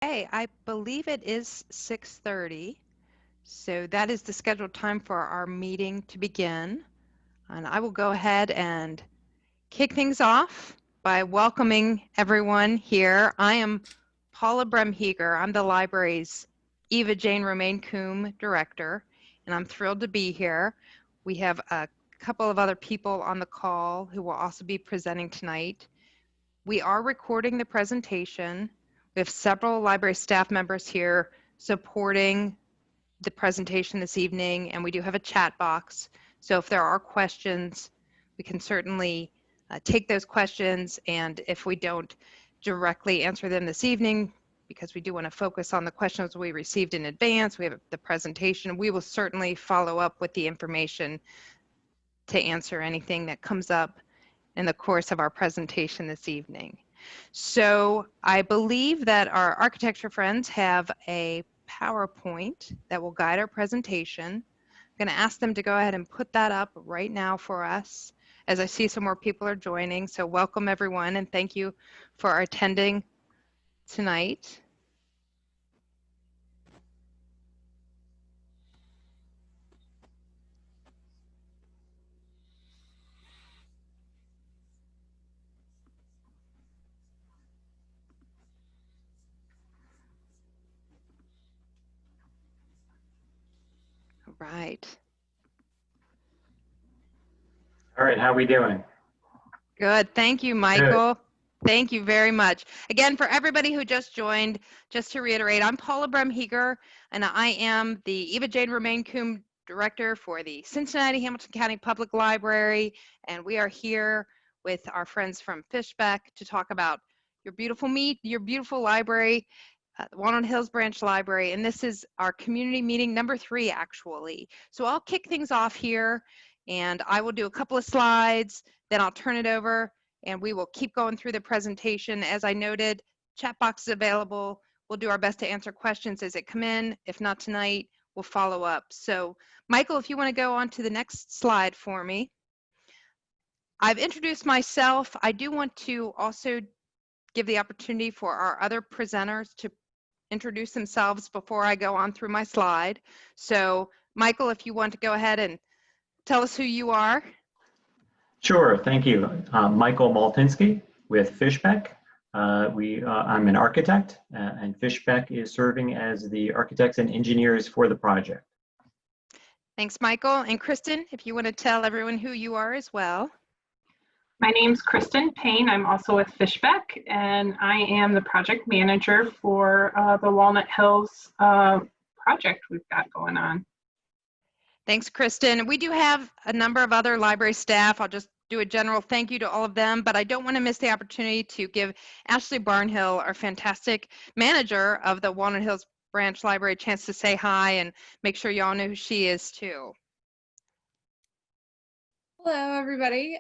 Hey, I believe it is 6:30, so that is the scheduled time for our meeting to begin. And I will go ahead and kick things off by welcoming everyone here. I am Paula Bremheger. I'm the library's Eva Jane Romaine-Coombe director, and I'm thrilled to be here. We have a couple of other people on the call who will also be presenting tonight. We are recording the presentation. We have several library staff members here supporting the presentation this evening, and we do have a chat box. So if there are questions, we can certainly take those questions, and if we don't directly answer them this evening, because we do want to focus on the questions we received in advance, we have the presentation, we will certainly follow up with the information to answer anything that comes up in the course of our presentation this evening. So I believe that our architecture friends have a PowerPoint that will guide our presentation. I'm going to ask them to go ahead and put that up right now for us as I see some more people are joining. So welcome everyone and thank you for attending tonight. All right. All right, how are we doing? Good. Thank you, Michael. Good. Thank you very much. Again, for everybody who just joined, just to reiterate, I'm Paula Bremheger, and I am the Eva Jane Romaine-Coombe Director for the Cincinnati Hamilton County Public Library, and we are here with our friends from Fishbeck to talk about your beautiful library, the Walnut Hills Branch Library, and this is our community meeting number 3, actually. So I'll kick things off here, and I will do a couple of slides, then I'll turn it over, and we will keep going through the presentation. As I noted, chat box is available. We'll do our best to answer questions as they come in. If not tonight, we'll follow up. So, Michael, if you want to go on to the next slide for me. I've introduced myself. I do want to also give the opportunity for our other presenters to introduce themselves before I go on through my slide. So, Michael, if you want to go ahead and tell us who you are. Sure, thank you. Michael Maltinsky with Fishbeck. I'm an architect, and Fishbeck is serving as the architects and engineers for the project. Thanks, Michael. And Kristen, if you want to tell everyone who you are as well. My name's Kristen Payne. I'm also with Fishbeck, and I am the project manager for the Walnut Hills project we've got going on. Thanks, Kristen. We do have a number of other library staff. I'll just do a general thank you to all of them, but I don't want to miss the opportunity to give Ashley Barnhill, our fantastic manager of the Walnut Hills Branch Library, a chance to say hi and make sure y'all know who she is too. Hello, everybody.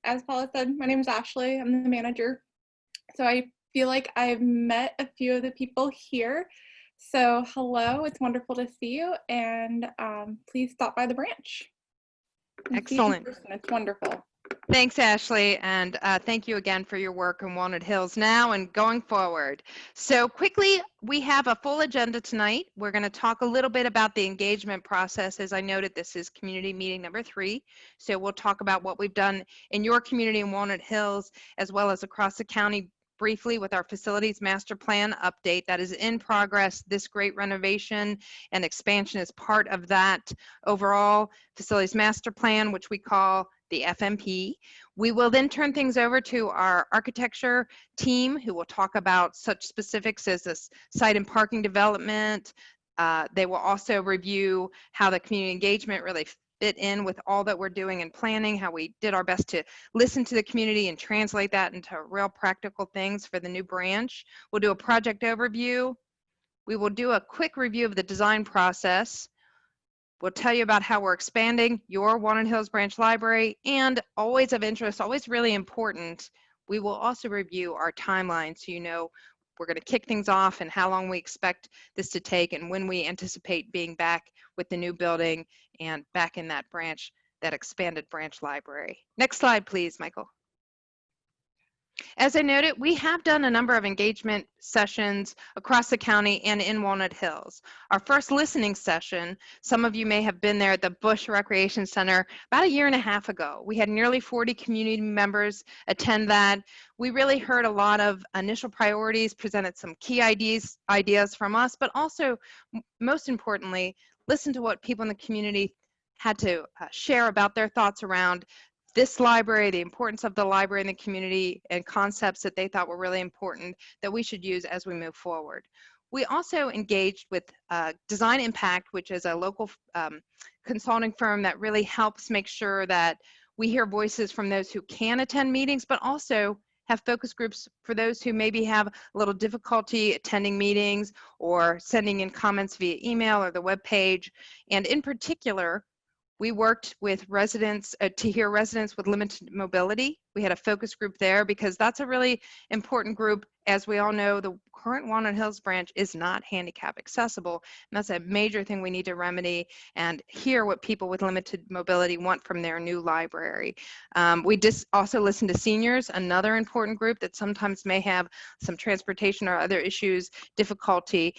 As Paula said, my name is Ashley. I'm the manager. So I feel like I've met a few of the people here. So hello, it's wonderful to see you, and please stop by the branch. Excellent. It's wonderful. Thanks, Ashley, and thank you again for your work in Walnut Hills now and going forward. So quickly, we have a full agenda tonight. We're going to talk a little bit about the engagement process. As I noted, this is community meeting number 3. So we'll talk about what we've done in your community in Walnut Hills, as well as across the county briefly with our facilities master plan update that is in progress. This great renovation and expansion is part of that overall facilities master plan, which we call the FMP. We will then turn things over to our architecture team who will talk about such specifics as this site and parking development. They will also review how the community engagement really fit in with all that we're doing in planning, how we did our best to listen to the community and translate that into real practical things for the new branch. We'll do a project overview. We will do a quick review of the design process. We'll tell you about how we're expanding your Walnut Hills Branch Library, and always of interest, always really important, we will also review our timeline so you know we're going to kick things off and how long we expect this to take and when we anticipate being back with the new building and back in that branch, that expanded branch library. Next slide, please, Michael. As I noted, we have done a number of engagement sessions across the county and in Walnut Hills. Our first listening session, some of you may have been there at the Bush Recreation Center about a year and a half ago. We had nearly 40 community members attend that. We really heard a lot of initial priorities, presented some key ideas from us, but also, most importantly, listened to what people in the community had to share about their thoughts around this library, the importance of the library in the community, and concepts that they thought were really important that we should use as we move forward. We also engaged with Design Impact, which is a local consulting firm that really helps make sure that we hear voices from those who can attend meetings, but also have focus groups for those who maybe have a little difficulty attending meetings or sending in comments via email or the web page. And in particular, we worked with residents to hear residents with limited mobility. We had a focus group there because that's a really important group. As we all know, the current Walnut Hills branch is not handicap accessible, and that's a major thing we need to remedy and hear what people with limited mobility want from their new library. We just also listened to seniors, another important group that sometimes may have some transportation or other issues, difficulty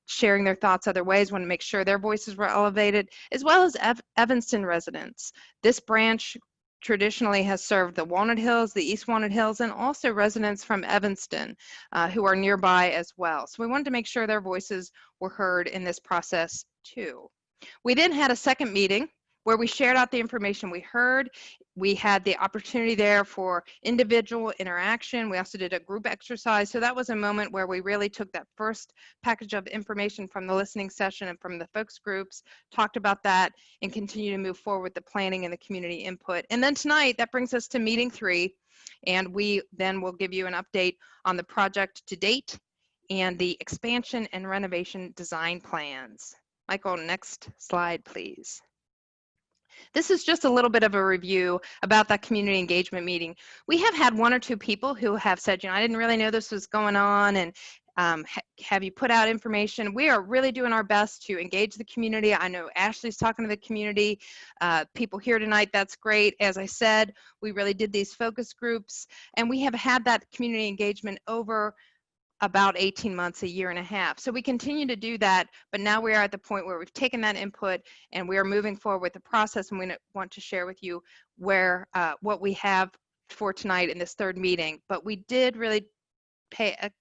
sharing their thoughts other ways, want to make sure their voices were elevated, as well as Evanston residents. This branch traditionally has served the Walnut Hills, the East Walnut Hills, and also residents from Evanston who are nearby as well. So we wanted to make sure their voices were heard in this process too. We then had a second meeting where we shared out the information we heard. We had the opportunity there for individual interaction. We also did a group exercise. So that was a moment where we really took that first package of information from the listening session and from the focus groups, talked about that, and continue to move forward with the planning and the community input. And then tonight, that brings us to meeting 3. And we then will give you an update on the project to date and the expansion and renovation design plans. Michael, next slide, please. This is just a little bit of a review about that community engagement meeting. We have had 1 or 2 people who have said, you know, I didn't really know this was going on, and have you put out information? We are really doing our best to engage the community. I know Ashley's talking to the community. People here tonight, that's great. As I said, we really did these focus groups, and we have had that community engagement over about 18 months, a year and a half. So we continue to do that, but now we are at the point where we've taken that input and we are moving forward with the process, and we want to share with you where what we have for tonight in this 3rd meeting. But we did really pay a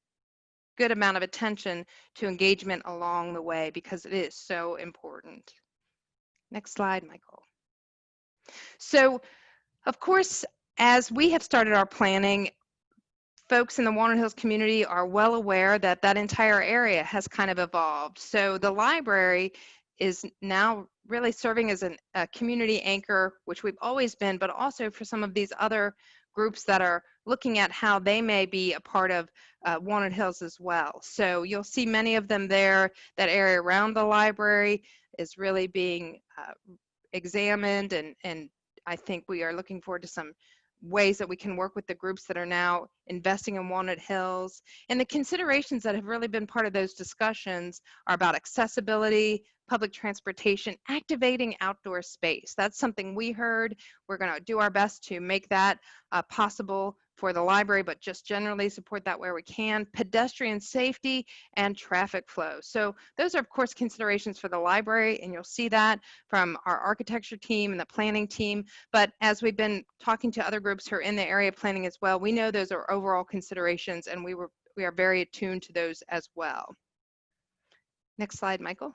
good amount of attention to engagement along the way because it is so important. Next slide, Michael. So, of course, as we have started our planning, folks in the Walnut Hills community are well aware that that entire area has kind of evolved. So the library is now really serving as a community anchor, which we've always been, but also for some of these other groups that are looking at how they may be a part of Walnut Hills as well. So you'll see many of them there. That area around the library is really being examined, and I think we are looking forward to some ways that we can work with the groups that are now investing in Walnut Hills. And the considerations that have really been part of those discussions are about accessibility, public transportation, activating outdoor space. That's something we heard. We're going to do our best to make that possible for the library, but just generally support that where we can. Pedestrian safety and traffic flow. So those are, of course, considerations for the library, and you'll see that from our architecture team and the planning team. But as we've been talking to other groups who are in the area planning as well, we know those are overall considerations, and we are very attuned to those as well. Next slide, Michael.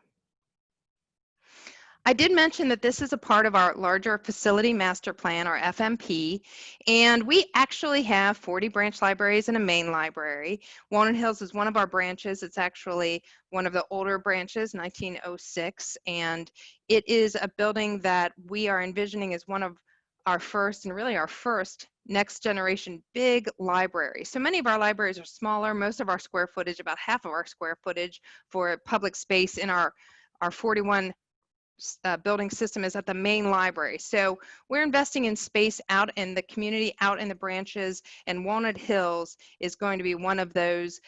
I did mention that this is a part of our larger facility master plan, our FMP, and we actually have 40 branch libraries and a main library. Walnut Hills is one of our branches. It's actually one of the older branches, 1906, and it is a building that we are envisioning as one of our first, and really our first, next generation big library. So many of our libraries are smaller. Most of our square footage, about half of our square footage for public space in our 41 building system is at the main library. So we're investing in space out in the community, out in the branches, and Walnut Hills is going to be one of those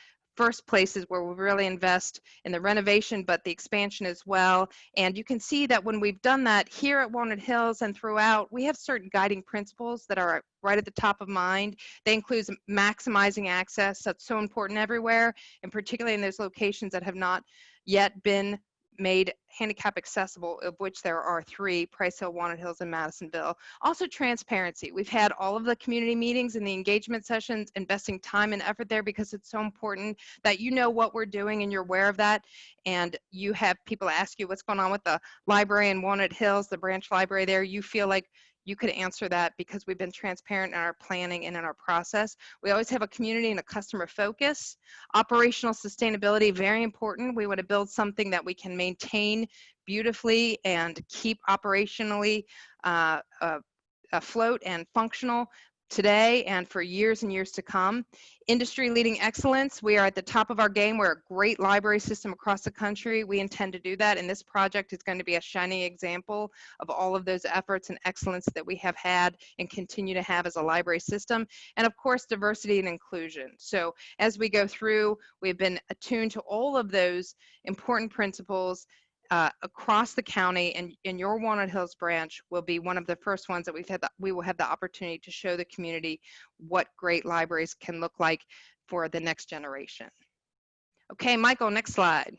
first places where we really invest in the renovation, but the expansion as well. And you can see that when we've done that here at Walnut Hills and throughout, we have certain guiding principles that are right at the top of mind. They include maximizing access. That's so important everywhere, and particularly in those locations that have not yet been made handicap accessible, of which there are 3, Price Hill, Walnut Hills, and Madisonville. Also transparency. We've had all of the community meetings and the engagement sessions, investing time and effort there because it's so important that you know what we're doing and you're aware of that. And you have people ask you what's going on with the library in Walnut Hills, the branch library there. You feel like you could answer that because we've been transparent in our planning and in our process. We always have a community and a customer focus. Operational sustainability, very important. We want to build something that we can maintain beautifully and keep operationally afloat and functional today and for years and years to come. Industry leading excellence. We are at the top of our game. We're a great library system across the country. We intend to do that, and this project is going to be a shining example of all of those efforts and excellence that we have had and continue to have as a library system. And of course, diversity and inclusion. So as we go through, we've been attuned to all of those important principles across the county, and your Walnut Hills branch will be one of the first ones that we will have the opportunity to show the community what great libraries can look like for the next generation. Okay, Michael, next slide.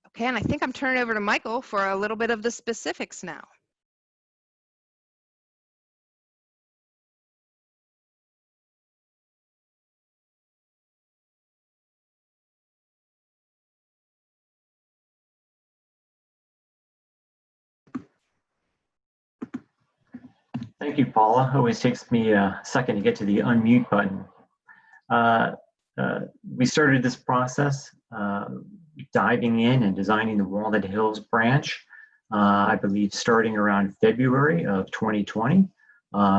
Okay, and I think I'm turning over to Michael for a little bit of the specifics now. Thank you, Paula. It always takes me a second to get to the unmute button. We started this process diving in and designing the Walnut Hills branch, I believe starting around February of 2020.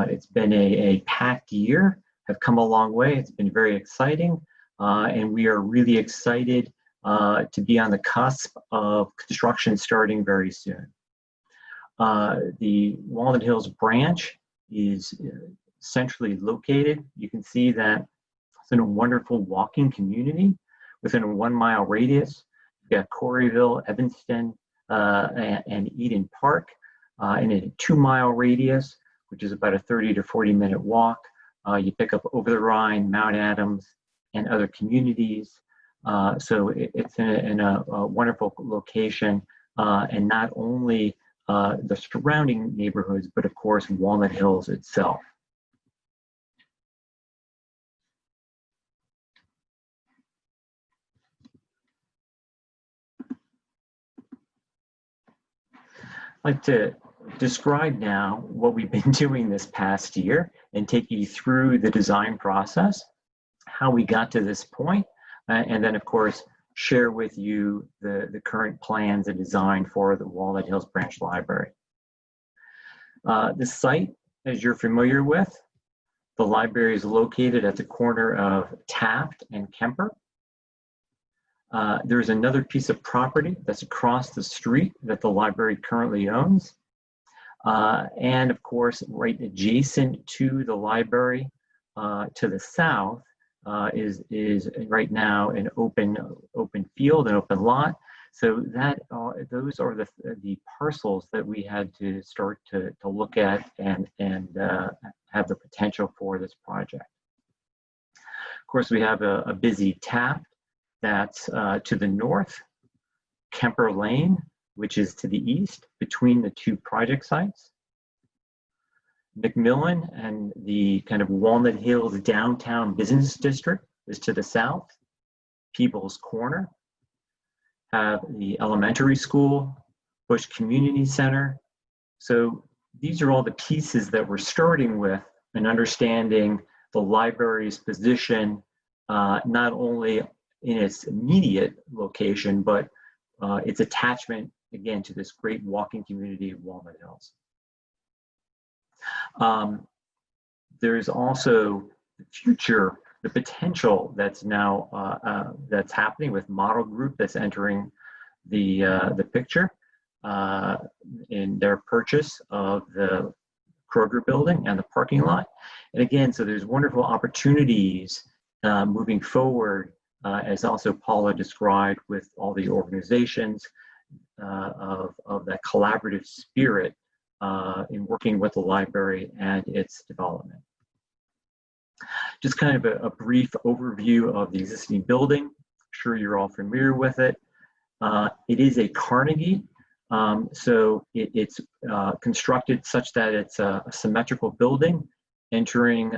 It's been a packed year, have come a long way. It's been very exciting, and we are really excited to be on the cusp of construction starting very soon. The Walnut Hills branch is centrally located. You can see that it's in a wonderful walking community within a 1-mile radius. You've got Coreyville, Evanston, and Eden Park in a 2-mile radius, which is about a 30 to 40-minute walk. You pick up Over the Rhine, Mount Adams, and other communities. So it's in a wonderful location, and not only the surrounding neighborhoods, but of course Walnut Hills itself. I'd like to describe now what we've been doing this past year and take you through the design process, how we got to this point, and then of course share with you the current plans and design for the Walnut Hills Branch Library. The site, as you're familiar with, the library is located at the corner of Taft and Kemper. There's another piece of property that's across the street that the library currently owns. And of course, right adjacent to the library to the south is right now an open field, an open lot. So that those are the parcels that we had to start to look at and have the potential for this project. Of course, we have a busy Taft that's to the north, Kemper Lane, which is to the east between the two project sites. McMillan and the kind of Walnut Hills downtown business district is to the south. People's Corner have the elementary school, Bush Community Center. So these are all the pieces that we're starting with and understanding the library's position, not only in its immediate location, but its attachment, again, to this great walking community of Walnut Hills. There's also the future, the potential that's now that's happening with Model Group that's entering the picture in their purchase of the Kroger building and the parking lot. And again, so there's wonderful opportunities moving forward, as also Paula described, with all the organizations of that collaborative spirit in working with the library and its development. Just kind of a brief overview of the existing building. I'm sure you're all familiar with it. It is a Carnegie, so it's constructed such that it's a symmetrical building entering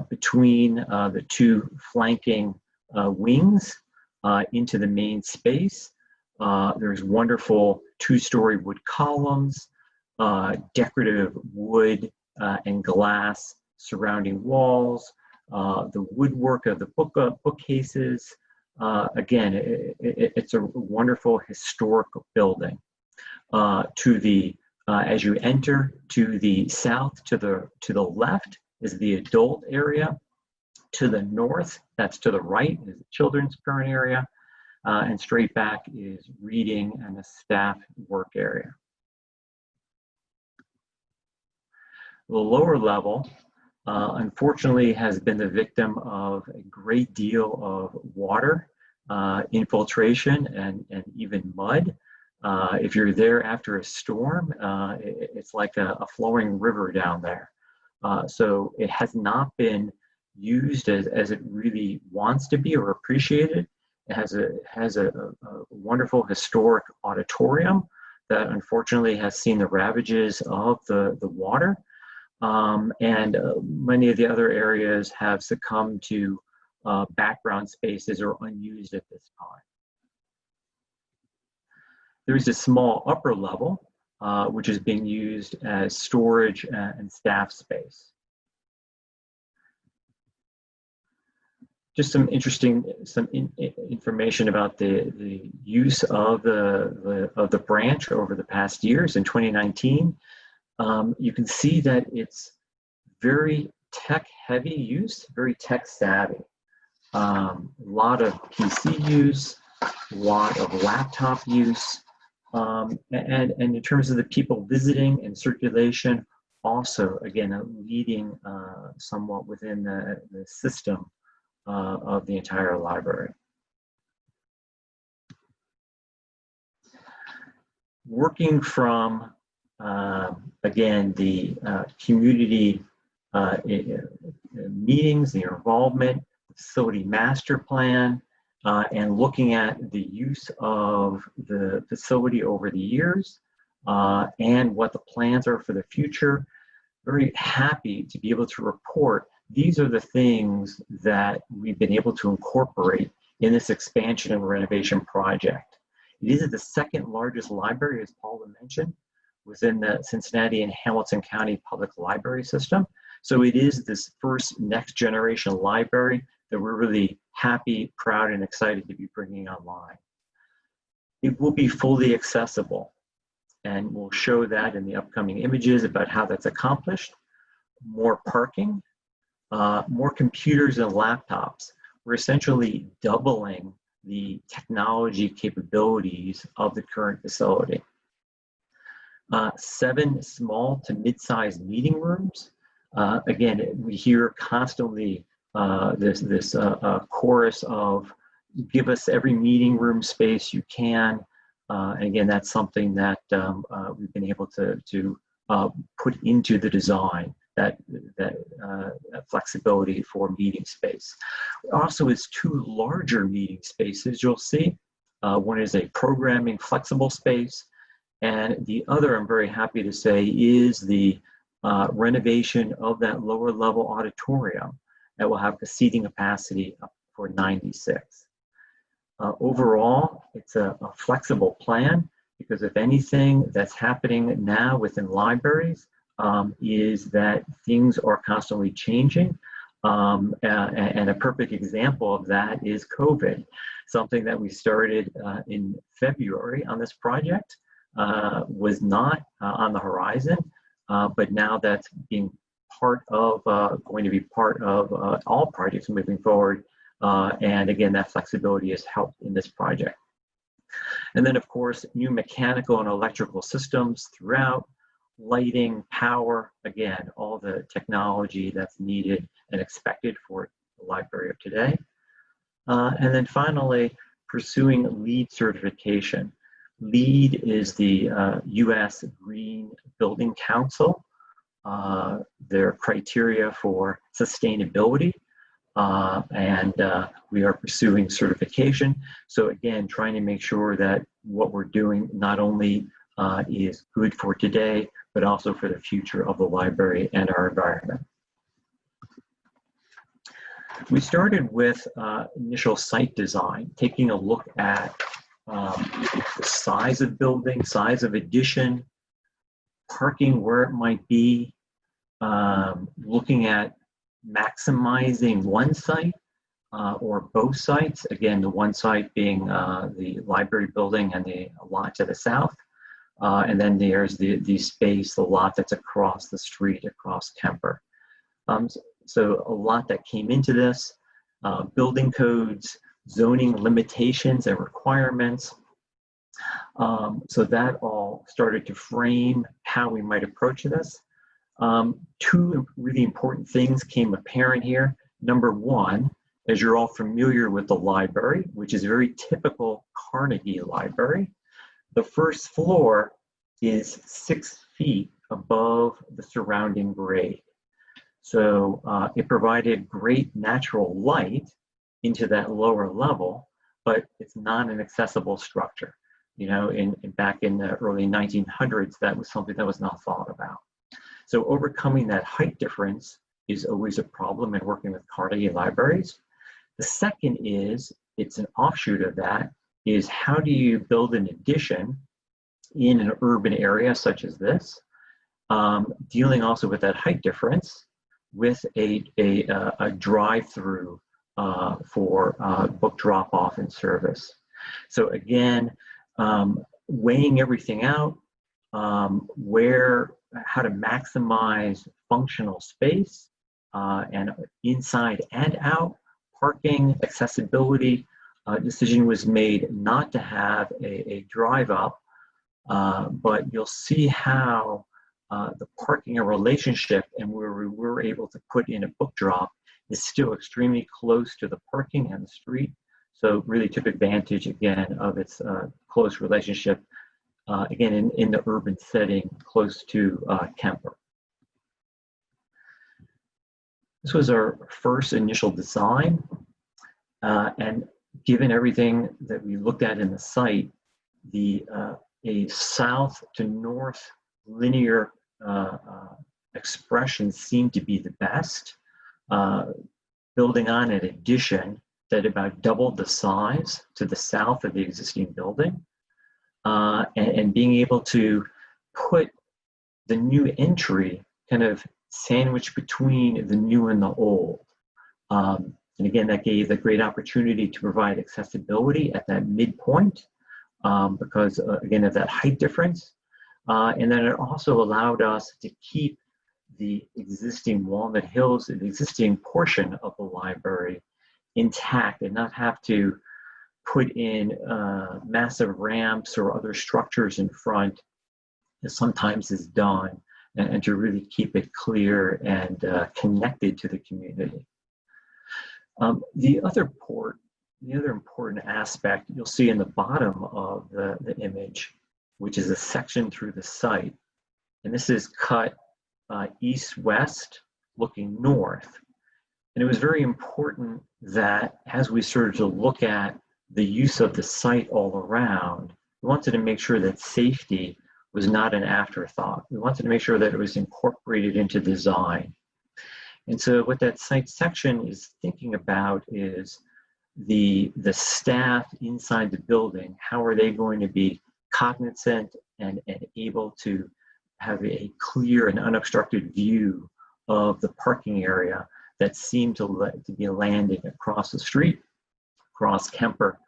between the two flanking wings into the main space. There's wonderful two-story wood columns, decorative wood and glass surrounding walls, the woodwork of the bookcases. Again, it's a wonderful historic building. To the as you enter to the south, to the left is the adult area. To the north, that's to the right, is the children's current area, and straight back is reading and the staff work area. The lower level, unfortunately, has been the victim of a great deal of water infiltration and even mud. If you're there after a storm, it's like a flowing river down there. So it has not been used as it really wants to be or appreciated. It has a wonderful historic auditorium that unfortunately has seen the ravages of the water. And many of the other areas have succumbed to background spaces or unused at this time. There's a small upper level, which is being used as storage and staff space. Just some interesting information about the use of the branch over the past years. In 2019, you can see that it's very tech-heavy use, very tech-savvy. A lot of PC use, a lot of laptop use, and in terms of the people visiting and circulation, also, again, leading somewhat within the system of the entire library. Working from, again, the community meetings, the involvement, facility master plan, and looking at the use of the facility over the years and what the plans are for the future. Very happy to be able to report these are the things that we've been able to incorporate in this expansion and renovation project. It is the second largest library, as Paula mentioned, within the Cincinnati and Hamilton County Public Library System. So it is this first next generation library that we're really happy, proud, and excited to be bringing online. It will be fully accessible, and we'll show that in the upcoming images about how that's accomplished. More parking, more computers and laptops. We're essentially doubling the technology capabilities of the current facility. 7 small to mid-sized meeting rooms. Again, we hear constantly this chorus of give us every meeting room space you can. And again, that's something that we've been able to put into the design, that flexibility for meeting space. Also is 2 larger meeting spaces you'll see. One is a programming flexible space, and the other, I'm very happy to say, is the renovation of that lower level auditorium that will have the seating capacity up for 96. Overall, it's a flexible plan, because if anything that's happening now within libraries is that things are constantly changing. And a perfect example of that is COVID, something that we started in February on this project, was not on the horizon, but now that's being part of, going to be part of all projects moving forward. And again, that flexibility has helped in this project. And then of course, new mechanical and electrical systems throughout, lighting, power, again, all the technology that's needed and expected for the library of today. And then finally, pursuing LEED certification. LEED is the U.S. Green Building Council. Their criteria for sustainability, and we are pursuing certification. So again, trying to make sure that what we're doing not only is good for today, but also for the future of the library and our environment. We started with initial site design, taking a look at the size of building, size of addition, parking where it might be, looking at maximizing one site or both sites. Again, the one site being the library building and the lot to the south. And then there's the space, the lot that's across the street, across Kemper. So a lot that came into this, building codes, zoning limitations and requirements. So that all started to frame how we might approach this. Two really important things came apparent here. Number one, as you're all familiar with the library, which is a very typical Carnegie library, the first floor is 6 feet above the surrounding grade. So it provided great natural light into that lower level, but it's not an accessible structure. You know, back in the early 1900s, that was something that was not thought about. So overcoming that height difference is always a problem in working with Carnegie libraries. The second is, it's an offshoot of that, is how do you build an addition in an urban area such as this, dealing also with that height difference with a drive-through for book drop-off and service. So again, weighing everything out, how to maximize functional space and inside and out, parking, accessibility. Decision was made not to have a drive up, but you'll see how the parking and relationship and where we were able to put in a book drop is still extremely close to the parking and the street. So really took advantage again of its close relationship, again in the urban setting close to Kemper. This was our first initial design, and given everything that we looked at in the site, a south to north linear expression seemed to be the best, building on an addition that about doubled the size to the south of the existing building, and being able to put the new entry kind of sandwiched between the new and the old. And again, that gave a great opportunity to provide accessibility at that midpoint because, again, of that height difference. And then it also allowed us to keep the existing Walnut Hills, the existing portion of the library intact and not have to put in massive ramps or other structures in front, as sometimes is done, and to really keep it clear and connected to the community. The other important aspect you'll see in the bottom of the image, which is a section through the site, and this is cut east-west looking north. And it was very important that as we started to look at the use of the site all around, we wanted to make sure that safety was not an afterthought. We wanted to make sure that it was incorporated into design. And so what that site section is thinking about is the staff inside the building. How are they going to be cognizant and able to have a clear and unobstructed view of the parking area that seemed to be landing across the street, across Kemper.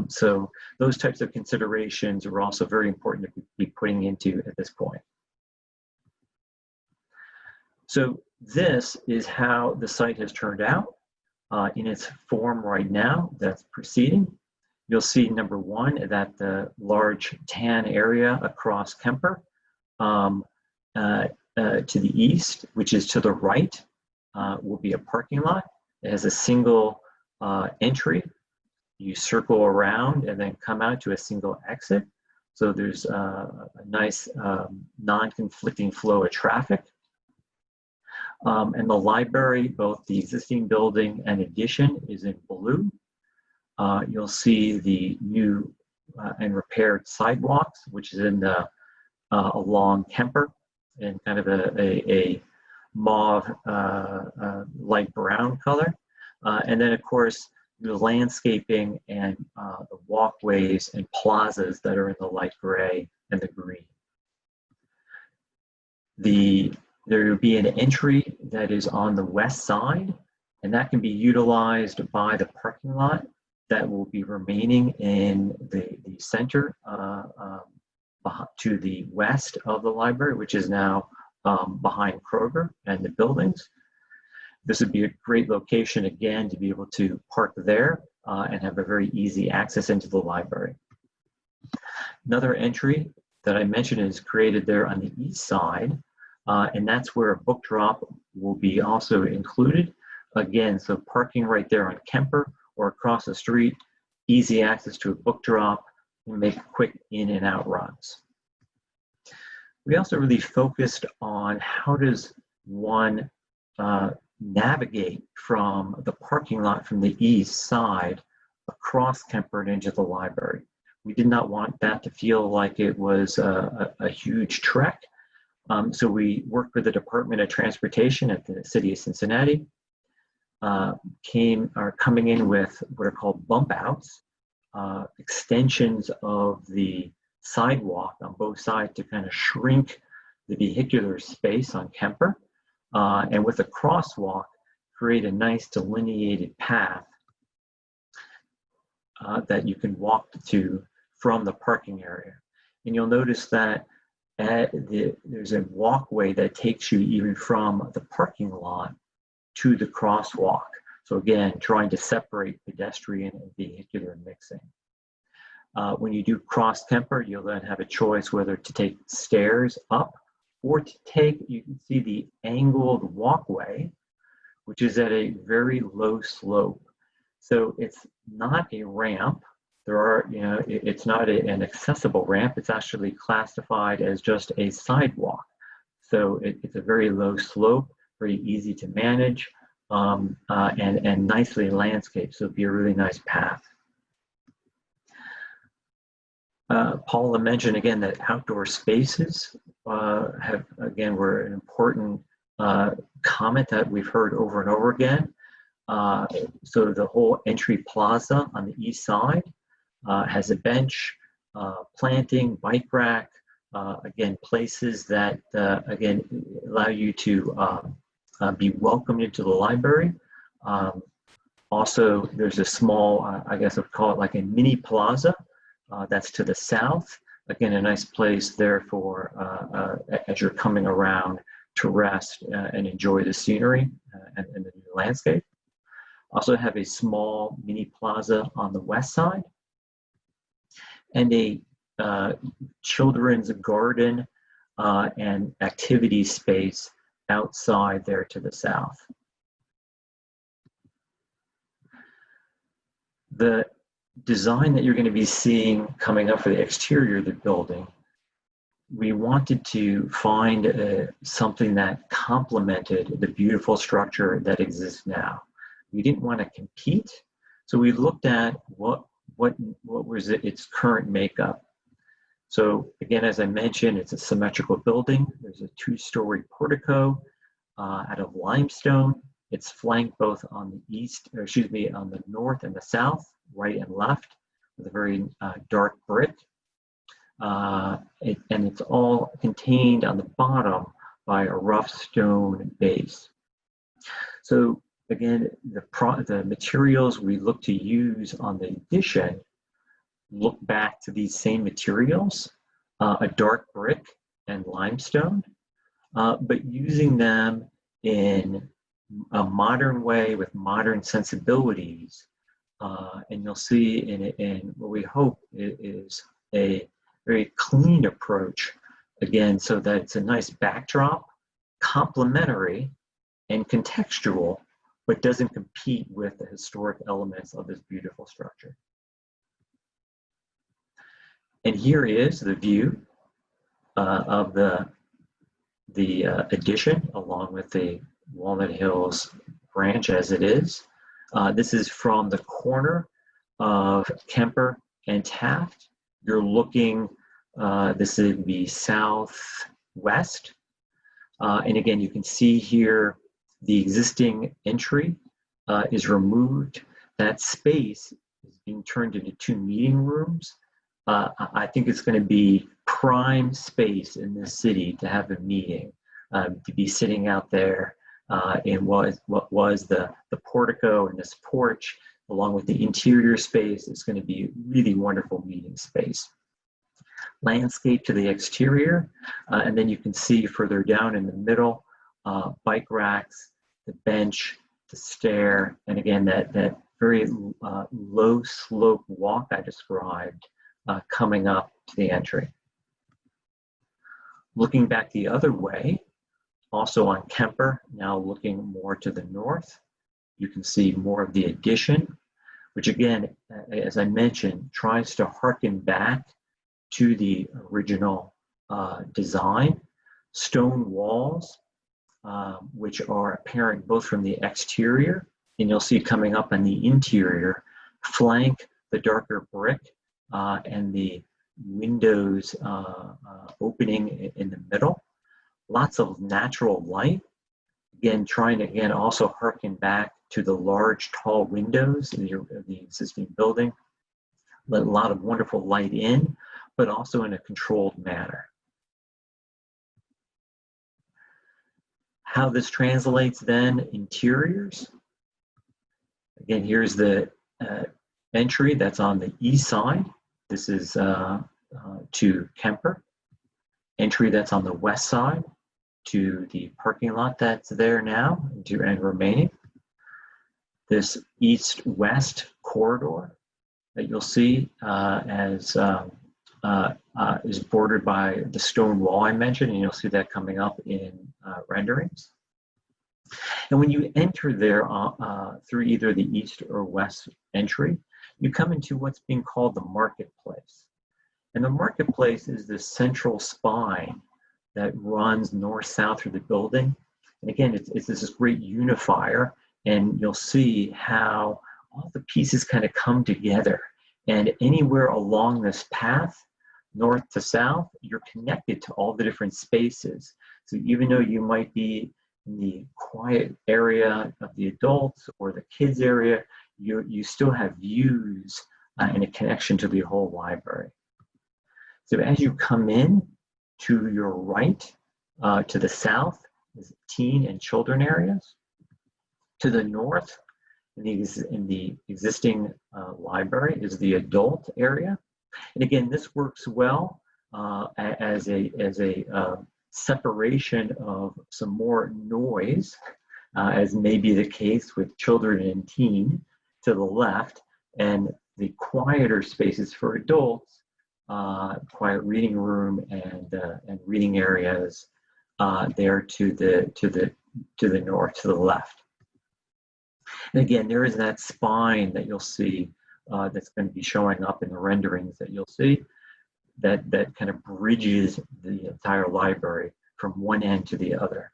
So those types of considerations are also very important to be putting into at this point. So this is how the site has turned out in its form right now that's proceeding. You'll see, number one, that the large tan area across Kemper to the east, which is to the right, will be a parking lot. It has a single entry. You circle around and then come out to a single exit. So there's a nice non-conflicting flow of traffic. And the library, both the existing building and addition, is in blue. You'll see the new and repaired sidewalks, which is in the along Kemper, in kind of a mauve light brown color. And then, of course, the landscaping and the walkways and plazas that are in the light gray and the green. There will be an entry that is on the west side, and that can be utilized by the parking lot that will be remaining in the center to the west of the library, which is now behind Kroger and the buildings. This would be a great location, again, to be able to park there and have a very easy access into the library. Another entry that I mentioned is created there on the east side, and that's where a book drop will be also included. Again, so parking right there on Kemper or across the street, easy access to a book drop, and make quick in and out runs. We also really focused on how does one navigate from the parking lot from the east side across Kemper and into the library. We did not want that to feel like it was a huge trek. So we worked with the Department of Transportation at the City of Cincinnati, coming in with what are called bump outs, extensions of the sidewalk on both sides to kind of shrink the vehicular space on Kemper. And with a crosswalk, create a nice delineated path that you can walk to from the parking area. And you'll notice that there's a walkway that takes you even from the parking lot to the crosswalk. So again, trying to separate pedestrian and vehicular mixing. When you do cross Kemper, you'll then have a choice whether to take stairs up or to take, you can see the angled walkway, which is at a very low slope. So it's not a ramp. It's not an accessible ramp. It's actually classified as just a sidewalk. So it's a very low slope, very easy to manage, and nicely landscaped. So it'd be a really nice path. Paula mentioned again that outdoor spaces were an important comment that we've heard over and over again. So the whole entry plaza on the east side has a bench, planting, bike rack, again, places that, again, allow you to be welcomed into the library. Also, there's a small, I guess I'd call it like a mini plaza that's to the south. Again, a nice place there for as you're coming around to rest and enjoy the scenery and the new landscape. Also have a small mini plaza on the west side and a children's garden and activity space outside there to the south. The design that you're going to be seeing coming up for the exterior of the building, we wanted to find something that complemented the beautiful structure that exists now. We didn't want to compete, so we looked at what was its current makeup. So again, as I mentioned, it's a symmetrical building. There's a 2-story portico out of limestone. It's flanked both on the on the north and the south, right and left, with a very dark brick. And it's all contained on the bottom by a rough stone base. So again, the materials we look to use on the addition look back to these same materials, a dark brick and limestone, but using them in a modern way with modern sensibilities. And you'll see in what we hope is a very clean approach, again, so that it's a nice backdrop, complementary and contextual but doesn't compete with the historic elements of this beautiful structure. And here is the view of the addition, along with the Walnut Hills branch as it is. This is from the corner of Kemper and Taft. You're looking, this would be southwest. And again, you can see here the existing entry is removed. That space is being turned into 2 meeting rooms. I think it's going to be prime space in this city to have a meeting, to be sitting out there in what was the portico and this porch, along with the interior space. It's going to be a really wonderful meeting space. Landscape to the exterior, and then you can see further down in the middle, bike racks, the bench, the stair, and again, that very low slope walk I described coming up to the entry. Looking back the other way, also on Kemper, now looking more to the north, you can see more of the addition, which again, as I mentioned, tries to harken back to the original design. Stone walls, which are apparent both from the exterior, and you'll see coming up on the interior, flank the darker brick and the windows opening in the middle. Lots of natural light. Again, trying to also harken back to the large, tall windows of the existing building. Let a lot of wonderful light in, but also in a controlled manner. How this translates then interiors. Again, here's the entry that's on the east side. This is to Kemper. Entry that's on the west side to the parking lot that's there now and remaining. This east-west corridor that you'll see is bordered by the stone wall I mentioned, and you'll see that coming up in renderings. And when you enter there through either the east or west entry, you come into what's being called the marketplace. And the marketplace is the central spine that runs north-south through the building. And again, it's this great unifier, and you'll see how all the pieces kind of come together. And anywhere along this path, north to south, you're connected to all the different spaces. So even though you might be in the quiet area of the adults or the kids area, you still have views and a connection to the whole library. So as you come in to your right, to the south is teen and children areas. To the north, in the existing library is the adult area. And again, this works well as a separation of some more noise, as may be the case with children and teen to the left, and the quieter spaces for adults, quiet reading room and reading areas there to the north, to the left. And again, there is that spine that you'll see that's going to be showing up in the renderings that you'll see that kind of bridges the entire library from one end to the other.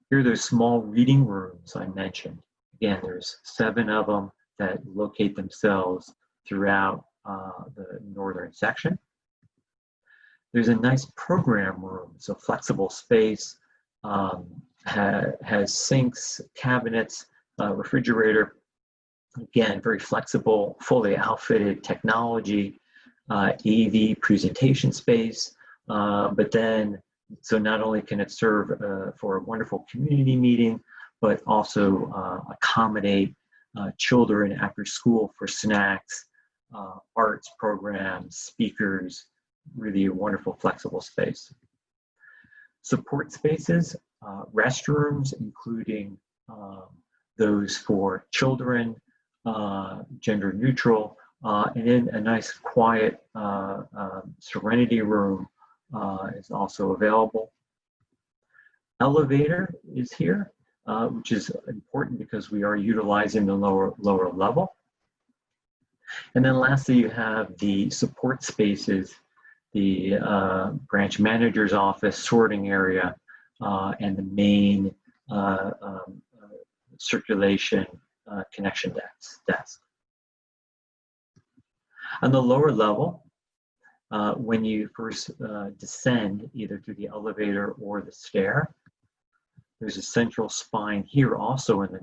Here are those small reading rooms I mentioned. Again, there's 7 of them that locate themselves throughout the northern section. There's a nice program room, so flexible space, has sinks, cabinets, refrigerator. Again, very flexible, fully outfitted technology, AV presentation space, but then, so not only can it serve for a wonderful community meeting, but also accommodate children after school for snacks, arts programs, speakers, really a wonderful flexible space. Support spaces, restrooms, including those for children, gender neutral, and then a nice quiet serenity room is also available. Elevator is here. which is important because we are utilizing the lower level. And then lastly, you have the support spaces, the branch manager's office, sorting area, and the main circulation connection desk. On the lower level, when you first descend either through the elevator or the stair, there's a central spine here also in the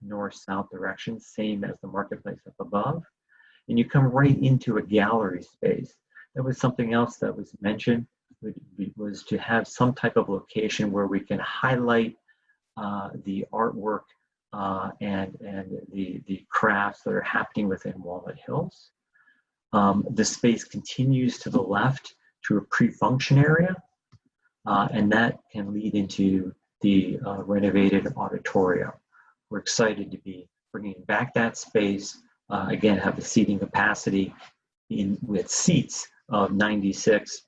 north-south direction, same as the marketplace up above. And you come right into a gallery space. That was something else that was mentioned, was to have some type of location where we can highlight the artwork and the crafts that are happening within Walnut Hills. The space continues to the left to a pre-function area, and that can lead into the renovated auditorium. We're excited to be bringing back that space. Again, have the seating capacity with seats of 96,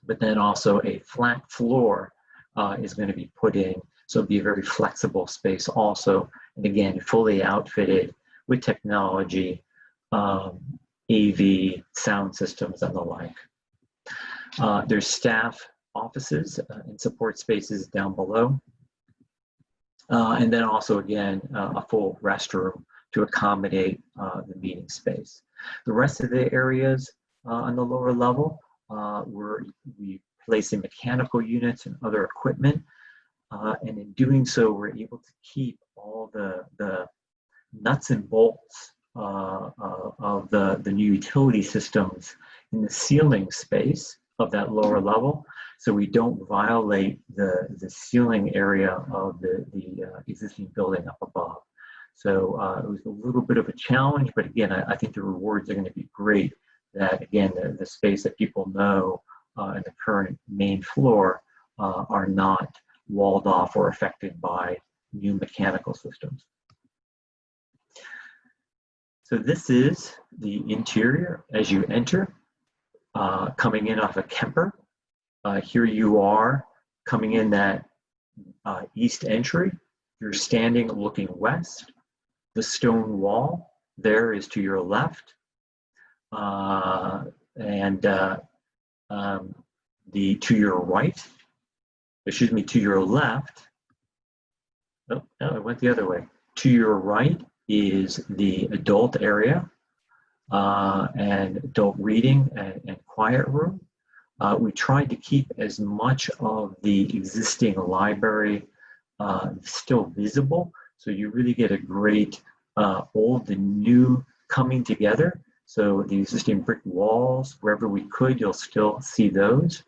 but then also a flat floor is going to be put in. So it'll be a very flexible space also. And again, fully outfitted with technology, AV, sound systems, and the like. There's staff offices and support spaces down below. And then also, again, a full restroom to accommodate the meeting space. The rest of the areas on the lower level, we place in mechanical units and other equipment. And in doing so, we're able to keep all the nuts and bolts of the new utility systems in the ceiling space of that lower level, so we don't violate the ceiling area of the existing building up above. So it was a little bit of a challenge, but again, I think the rewards are going to be great. That again, the space that people know in the current main floor are not walled off or affected by new mechanical systems. So this is the interior as you enter, coming in off of Kemper. Here you are coming in that east entry. You're standing looking west. The stone wall there is to your left. To your right, excuse me, to your left. Oh, no, it went the other way. To your right is the adult area and adult reading and quiet room. We tried to keep as much of the existing library still visible, so you really get a great old and new coming together. So the existing brick walls, wherever we could, you'll still see those.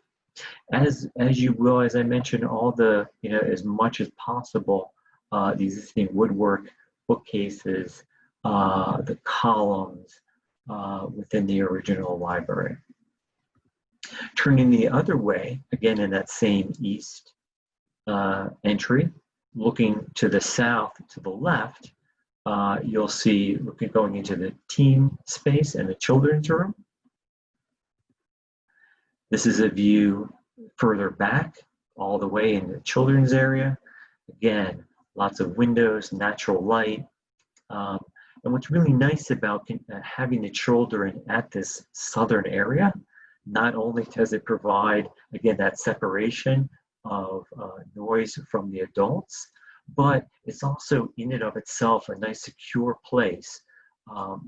As you will, as I mentioned, all the, as much as possible, the existing woodwork, bookcases, the columns within the original library. Turning the other way, again in that same east entry, looking to the south, to the left, you'll see, going into the team space and the children's room. This is a view further back, all the way in the children's area. Again, lots of windows, natural light. And what's really nice about having the children at this southern area, not only does it provide, again, that separation of noise from the adults, but it's also in and of itself a nice secure place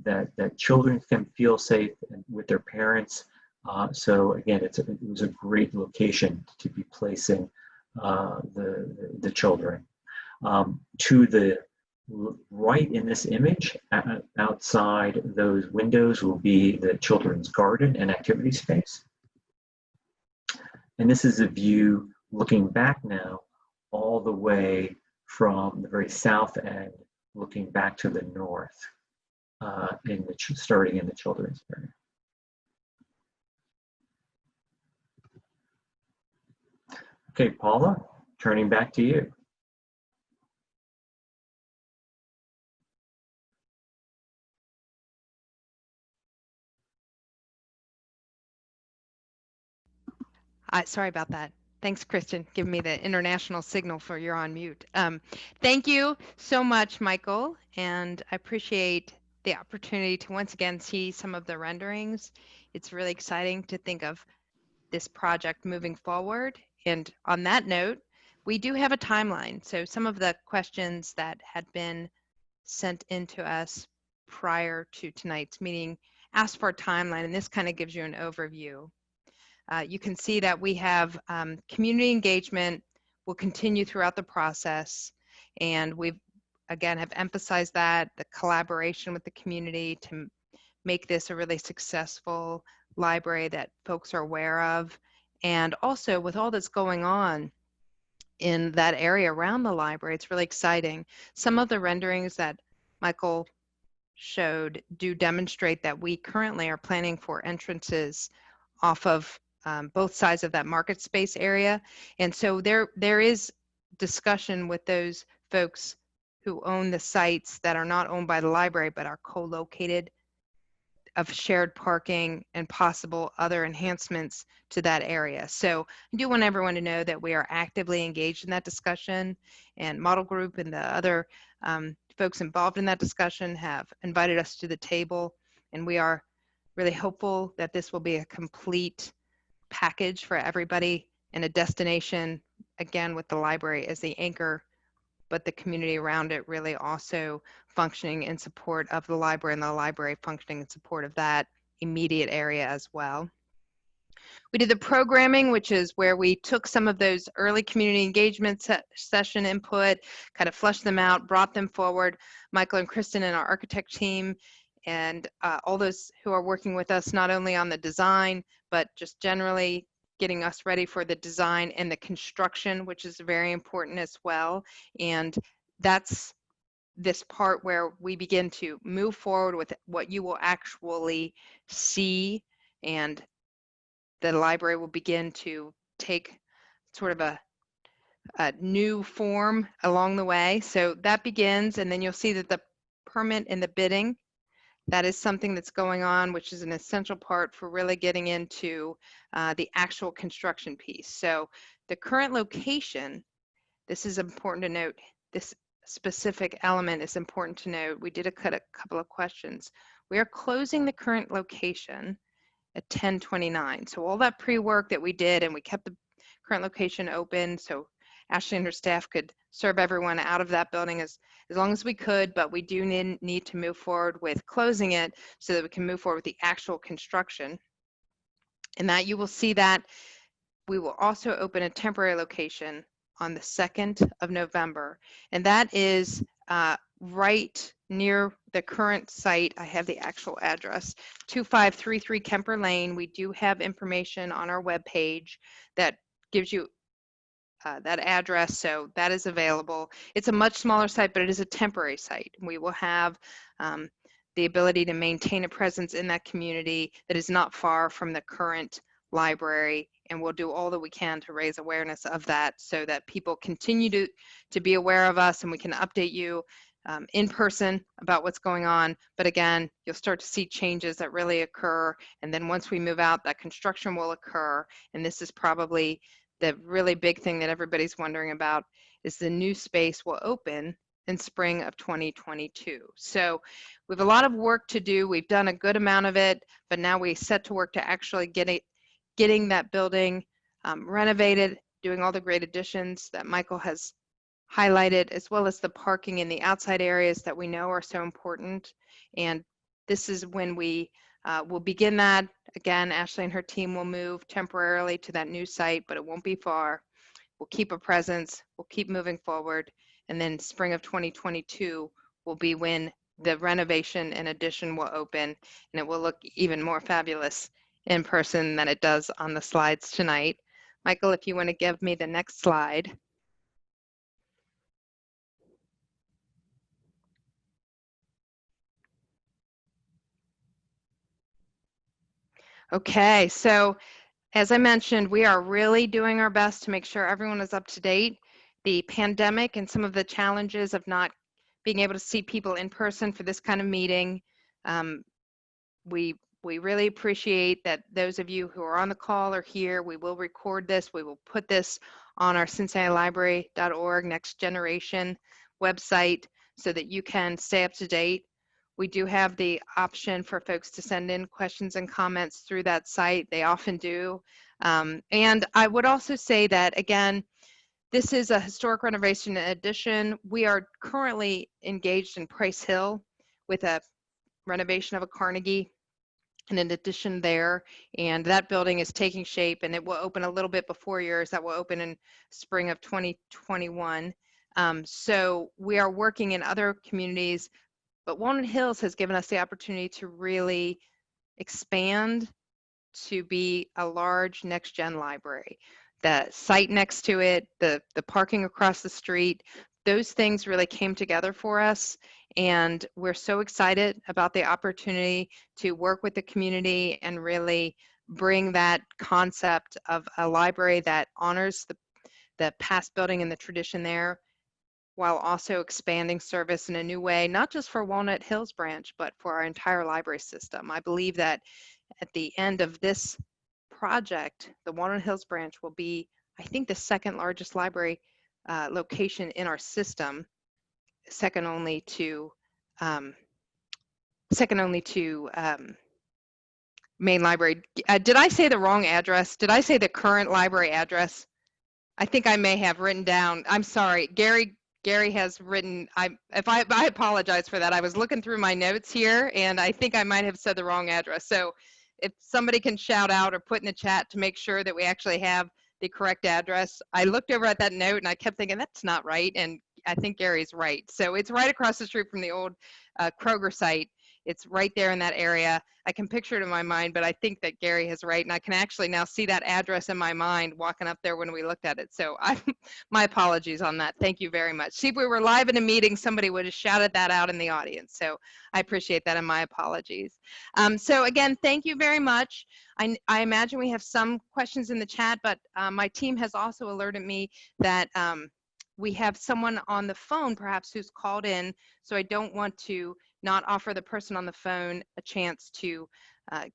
that children can feel safe with their parents. So again, it was a great location to be placing the children. To the right in this image, outside those windows will be the children's garden and activity space. And this is a view looking back now all the way from the very south end, looking back to the north, starting in the children's area. Okay, Paula, turning back to you. Sorry about that. Thanks, Kristen. Give me the international signal for you're on mute. Thank you so much, Michael, and I appreciate the opportunity to once again see some of the renderings. It's really exciting to think of this project moving forward. And on that note, we do have a timeline. So some of the questions that had been sent in to us prior to tonight's meeting asked for a timeline, and this kind of gives you an overview. You can see that we have community engagement will continue throughout the process, and we've again have emphasized that the collaboration with the community to make this a really successful library that folks are aware of. And also with all that's going on in that area around the library, it's really exciting. Some of the renderings that Michael showed do demonstrate that we currently are planning for entrances off of both sides of that market space area. And so there is discussion with those folks who own the sites that are not owned by the library but are co-located of shared parking and possible other enhancements to that area. So I do want everyone to know that we are actively engaged in that discussion, and Model Group and the other folks involved in that discussion have invited us to the table, and we are really hopeful that this will be a complete package for everybody and a destination, again, with the library as the anchor, but the community around it really also functioning in support of the library and the library functioning in support of that immediate area as well. We did the programming, which is where we took some of those early community engagement session input, kind of flushed them out, brought them forward. Michael and Kristen and our architect team and all those who are working with us, not only on the design, but just generally getting us ready for the design and the construction, which is very important as well. And that's this part where we begin to move forward with what you will actually see, and the library will begin to take sort of a new form along the way. So that begins, and then you'll see that the permit and the bidding, that is something that's going on, which is an essential part for really getting into the actual construction piece. So the current location, this is important to note, this specific element is important to note. We did a couple of questions. We are closing the current location at 10/29. So all that pre-work that we did, and we kept the current location open so Ashley and her staff could serve everyone out of that building as long as we could, but we do need to move forward with closing it so that we can move forward with the actual construction. And that you will see that we will also open a temporary location on the 2nd of November. And that is right near the current site. I have the actual address, 2533 Kemper Lane. We do have information on our webpage that gives you that address, so that is available. It's a much smaller site, but it is a temporary site. We will have the ability to maintain a presence in that community that is not far from the current library, and we'll do all that we can to raise awareness of that so that people continue to be aware of us, and we can update you in person about what's going on. But again, you'll start to see changes that really occur, and then once we move out, that construction will occur, and this is probably the really big thing that everybody's wondering about, is the new space will open in spring of 2022. So we have a lot of work to do. We've done a good amount of it, but now we set to work to actually getting that building renovated, doing all the great additions that Michael has highlighted, as well as the parking in the outside areas that we know are so important. And this is when we will begin that. Again, Ashley and her team will move temporarily to that new site, but it won't be far. We'll keep a presence, we'll keep moving forward, and then spring of 2022 will be when the renovation and addition will open, and it will look even more fabulous in person than it does on the slides tonight. Michael, if you want to give me the next slide. Okay, so as I mentioned, we are really doing our best to make sure everyone is up to date. The pandemic and some of the challenges of not being able to see people in person for this kind of meeting, we We really appreciate that those of you who are on the call are here. We will record this. We will put this on our CincinnatiLibrary.org Next Generation website so that you can stay up to date. We do have the option for folks to send in questions and comments through that site. They often do. And I would also say that, again, this is a historic renovation addition. We are currently engaged in Price Hill with a renovation of a Carnegie and an addition there, and that building is taking shape, and it will open a little bit before yours. That will open in spring of 2021. So we are working in other communities, but Walnut Hills has given us the opportunity to really expand to be a large next-gen library. The site next to it, the parking across the street, those things really came together for us, and we're so excited about the opportunity to work with the community and really bring that concept of a library that honors the past building and the tradition there, while also expanding service in a new way, not just for Walnut Hills Branch, but for our entire library system. I believe that at the end of this project, the Walnut Hills Branch will be, I think, the second largest library location in our system, second only to main library. Did I say the wrong address? Did I say the current library address? I think I may have written down. I'm sorry, Gary has written. I apologize for that. I was looking through my notes here, and I think I might have said the wrong address. So if somebody can shout out or put in the chat to make sure that we actually have the correct address. I looked over at that note and I kept thinking that's not right, and I think Gary's right. So it's right across the street from the old Kroger site. It's right there in that area. I can picture it in my mind, but I think that Gary is right, and I can actually now see that address in my mind walking up there when we looked at it. So my apologies on that. Thank you very much. See, if we were live in a meeting, somebody would have shouted that out in the audience. So I appreciate that, and my apologies. So again, thank you very much. I imagine we have some questions in the chat, but my team has also alerted me that we have someone on the phone perhaps who's called in, so I don't want to not offer the person on the phone a chance to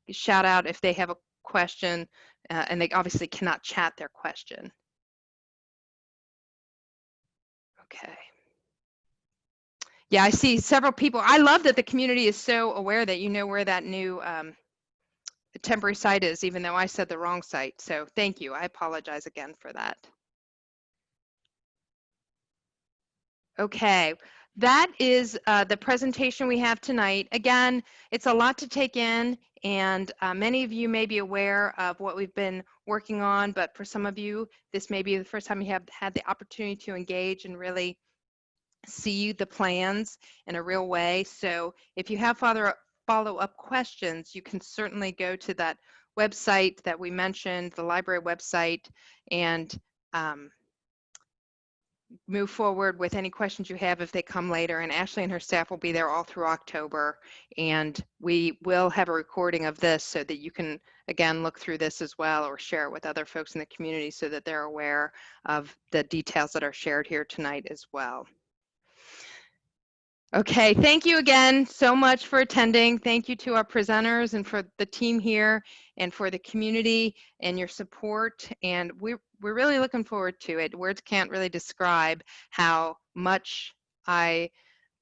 shout out if they have a question, and they obviously cannot chat their question. Okay. Yeah, I see several people. I love that the community is so aware that you know where that new temporary site is, even though I said the wrong site. So thank you. I apologize again for that. Okay, that is the presentation we have tonight. Again, it's a lot to take in, and many of you may be aware of what we've been working on, but for some of you, this may be the first time you have had the opportunity to engage and really see the plans in a real way. So if you have follow-up questions, you can certainly go to that website that we mentioned, the library website, and move forward with any questions you have if they come later. And Ashley and her staff will be there all through October, and we will have a recording of this so that you can again look through this as well, or share it with other folks in the community so that they're aware of the details that are shared here tonight as well. Okay, thank you again so much for attending. Thank you to our presenters and for the team here and for the community and your support. And we're really looking forward to it. Words can't really describe how much I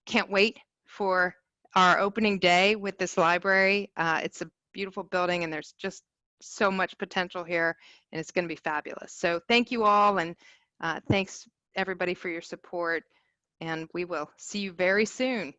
can't wait for our opening day with this library. It's a beautiful building, and there's just so much potential here, and it's going to be fabulous. So thank you all, and thanks everybody for your support. And we will see you very soon.